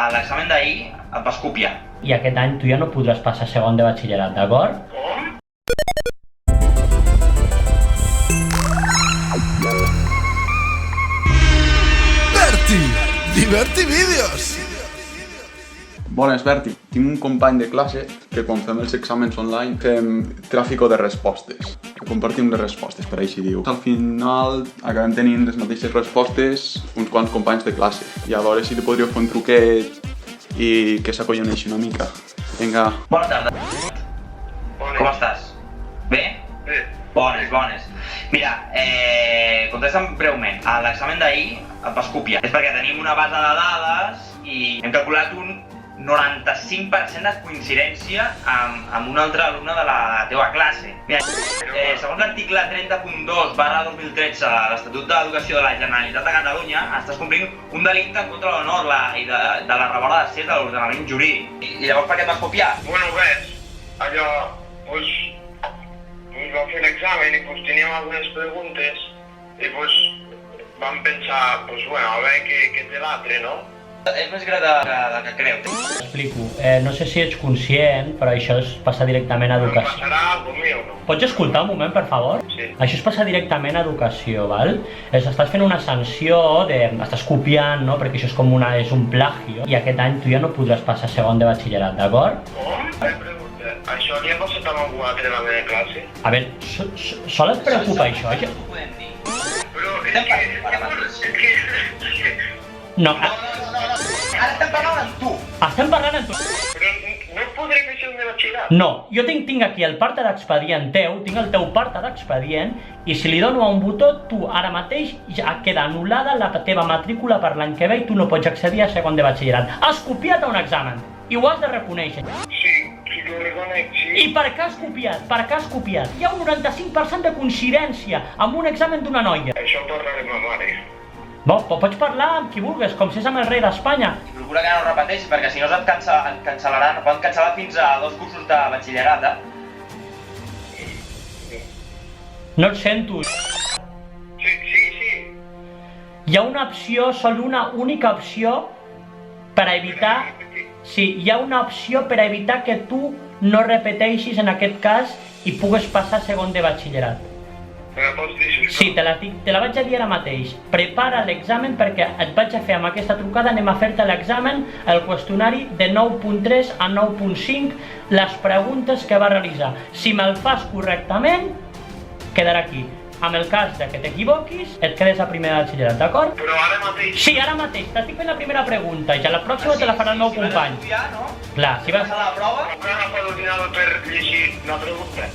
a l'examen d'ahir et vas copiar. I aquest any tu ja no podràs passar segon de batxillerat, d'acord? Com? Berti! Diverti Vídeos! Bones, Berti. Tinc un company de classe que quan fem els exàmens online fem tràfico de respostes. Compartim les respostes, per així diu. Al final acabem tenint les mateixes respostes uns quants companys de classe. I a veure si li podríeu fer un truquet i que s'acolloneixi una mica. Vinga. Bona tarda. Bones. Com estàs? Bé? Bé. Bones. Mira, contesta'm breument. A l'examen d'ahir et vas copiar. És perquè tenim una base de dades i hem calculat un 95% de coincidència amb un altre alumne de la teva classe. Mira, segons l'article 30.2/2013 de l'Estatut d'Educació de la Generalitat de Catalunya, estàs complint un delicte en contra de l'honor i de la rebel·la de de l'ordenament jurídic. I llavors per què et vas copiar? Bueno, ves, allò, doncs vam fer l'examen i doncs teníem algunes preguntes i doncs vam pensar, doncs bueno, a veure què té l'altre, no? És més greu del que creus. T'explico. No sé si ets conscient, però això és passar directament a Em educació. passarà alguna cosa o no? Pots escoltar un moment, per favor? Sí. Això és passar directament a educació, val? Estàs fent una sanció estàs copiant, no? Perquè això és com és un plagio. I aquest any tu ja no podràs passar segon de batxillerat, d'acord? Com? Pregunta, això li ha passat a algú altre de la meva classe? A veure, sol et preocupa això? Això ho podem dir. Però és que... No, Ara estem parlant amb tu. estem parlant amb tu. Però no podré fer això de batxillerat? No, jo tinc aquí el parte d'expedient teu, tinc el teu parte d'expedient, i si li dono a un botó, tu ara mateix ja queda anul·lada la teva matrícula per l'any que ve i tu no pots accedir a segon de batxillerat. Has copiat a un examen i ho has de reconèixer. Sí que ho reconec, sí. I per què has copiat? Per què has copiat? Hi ha un 95% de coincidència amb un examen d'una noia. Això parlaré amb ma mare. Bo, pots parlar amb qui vulguis, com si és amb el rei d'Espanya. Procura que no ho repeteixis, perquè si no et cancel·laran, et poden cancel·lar fins a 2 cursos de batxillerat, No et sento. Sí. Hi ha una opció, sol una única opció, per evitar... Sí, hi ha una opció per evitar que tu no repeteixis en aquest cas i pugues passar segon de batxillerat. Me la pots dir, sisplau? Sí, te la vaig a dir ara mateix. Prepara l'examen perquè et vaig a fer amb aquesta trucada, anem a fer-te l'examen, el qüestionari de 9.3 a 9.5, les preguntes que va realitzar. Si me'l fas correctament, quedarà aquí. En el cas de que t'equivoquis, et quedes a primer de batxillerat, d'acord? Però ara mateix... Sí, ara mateix, t'estic fent la primera pregunta i ja la pròxima te la farà el meu company. Clar, si vas... a la prova... Encara no fa l'ordinador per llegir la pregunta?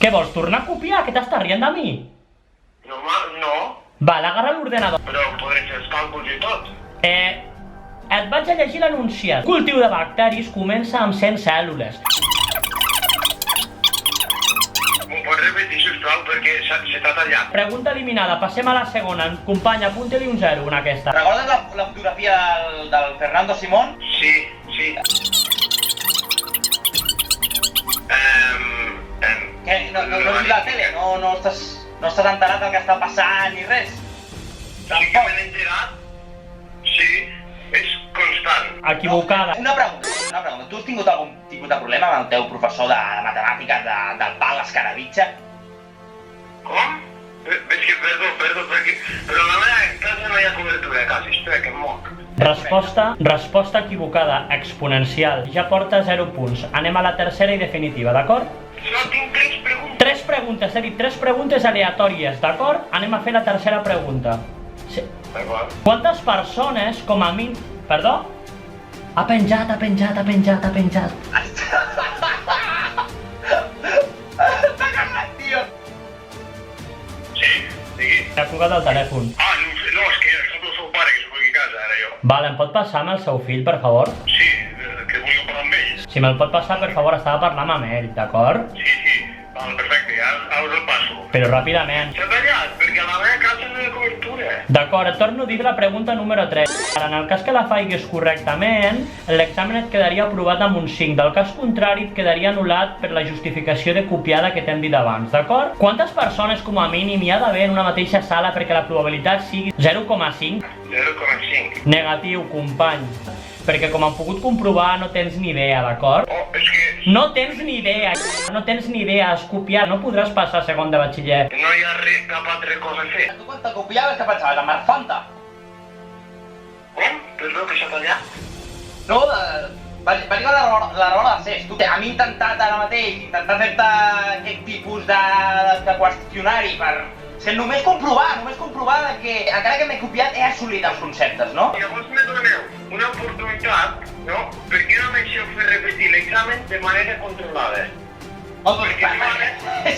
Què vols, tornar a copiar? Que t'estàs rient de mi? No, Val, agarra l'ordenador. però podré fer els càlculs i tot. Et vaig a llegir l'enunciat. Cultiu de bacteris comença amb 100 cèl·lules. M'ho pots repetir, sisplau, perquè s'ha tallat. Pregunta eliminada, passem a la segona. Company, apunta-li un 0 en aquesta. Recordes la fotografia del Fernando Simón? Sí. Què? No has vist la tele? No estàs enterat del que està passant ni res? Sí que me n'he enterat. Sí, és constant. Equivocada. Una pregunta. Tu has tingut algun tipus de problema amb el teu professor de matemàtiques del Pau Escaravitxa? Com? És que, perdó, perquè... Però a la meva casa no hi ha cobertura de casa, espera que em moc. Resposta equivocada, exponencial. Ja porta 0 punts. Anem a la tercera i definitiva, d'acord? Só tinc 3 preguntes. 3 preguntes, he dit 3 preguntes aleatòries, d'acord? Anem a fer la tercera pregunta. Sí. D'acord. Quantes persones, com a mínim... Perdó? Ha penjat. T'ha cagat, tio! Sí, digui. Ha trucat al telèfon. No, és que soc el seu pare, que soc aquí a casa, ara jo. Vale, em pot passar amb el seu fill, per favor? Sí, que volia parlar amb ell. Si me'l pot passar, per favor, estava parlant amb ell, d'acord? Sí, val, perfecte, ara us el passo. Però ràpidament. S'ha tallat, perquè a la meva casa no hi ha cobertura. D'acord, et torno a dir la pregunta número 3. Ara, en el cas que la faiguis correctament, l'examen et quedaria aprovat amb un 5. Del cas contrari, et quedaria anul·lat per la justificació de copiada que t'hem dit abans, d'acord? Quantes persones, com a mínim, hi ha d'haver en una mateixa sala perquè la probabilitat sigui 0,5? 0,5. Negatiu, company. perquè com han pogut comprovar no tens ni idea, d'acord? Oh, és que No tens ni idea, no tens ni idea, has copiat, no podràs passar a segon de batxiller. no hi ha cap altra cosa a fer. Tu quan te copiaves què pensaves? En Marfanta? Com? Perdó, que s'ha tallat? No, vaig a la roda de CES. Tu, a mi intentat ara mateix, intentar fer-te aquest tipus de qüestionari per ser només comprovar que encara que m'he copiat he assolit els conceptes, no? Llavors me doneu una oportunitat, no? Per què no me deixeu fer repetir l'examen de manera controlada? Home,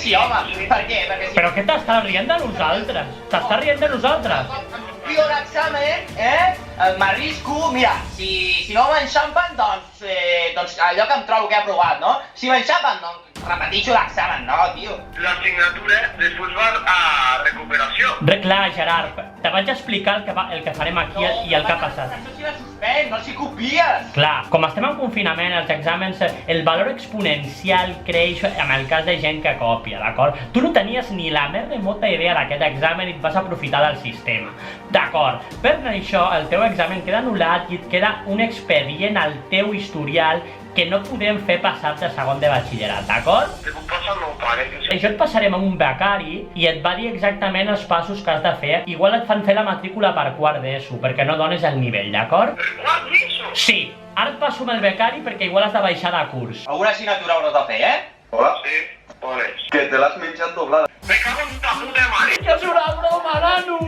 sí, home, per què? Perquè si Però què t'estàs rient de nosaltres? T'estàs rient de nosaltres? copio l'examen, m'arrisco, mira, si no m'enxampen, doncs allò que em trobo que he aprovat, no? Si m'enxampen, doncs repeteixo l'examen, no, tio? L'assignatura després va a recuperació. Clar, Gerard, te vaig explicar el que farem aquí i el que ha passat. Això sí la suspens, no s'hi copies. Clar, com estem en confinament, els exàmens, el valor exponencial creix en el cas de gent que copia, d'acord? Tu no tenies ni la més remota idea d'aquest examen i et vas aprofitar del sistema. D'acord, per això el teu examen queda anul·lat i et queda un expedient al teu historial que no podem fer passar de segon de batxillerat, d'acord? Te puc passar el meu pare, que Això et passarem amb un becari i et va dir exactament els passos que has de fer. Igual et fan fer la matrícula per quart d'ESO, perquè no dones el nivell, d'acord? Quart d'ESO? Sí, ara et passo amb el becari perquè igual has de baixar de curs. Alguna assignatura hauràs de fer, Hola? Sí, bones. Que te l'has menjat doblada. Me cago en ta puta mare. Que és una broma, nano!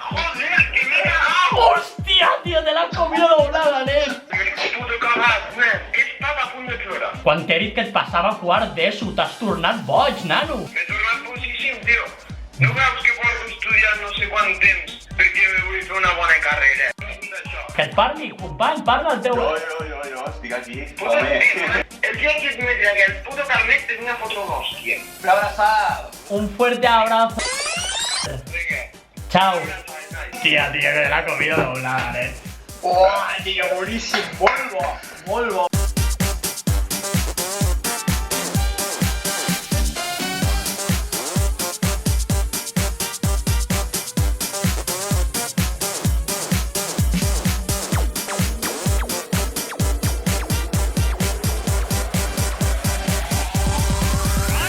Joder, que me he cagado. Hòstia, tio, te l'has comido doblada, nen! Que puto cagat, nen. He estat a punt de plorar. Quan t'he dit que et passava quart d'ESO, t'has tornat boig, nano! M'he tornat positiu, tio. No veus que porto estudiant no sé quant temps perquè me vull fer una bona carrera? Que et parli, company, parla el teu... Jo, estic aquí. Puto, el dia que et metré aquell puto carnet tenia foto d'hòstia. Una abraçada. Un fuerte abrazo. Vinga. Chao. Tía, que te la ha comido doblada, nen. Uah, tío, boníssim, molt bo, molt bo.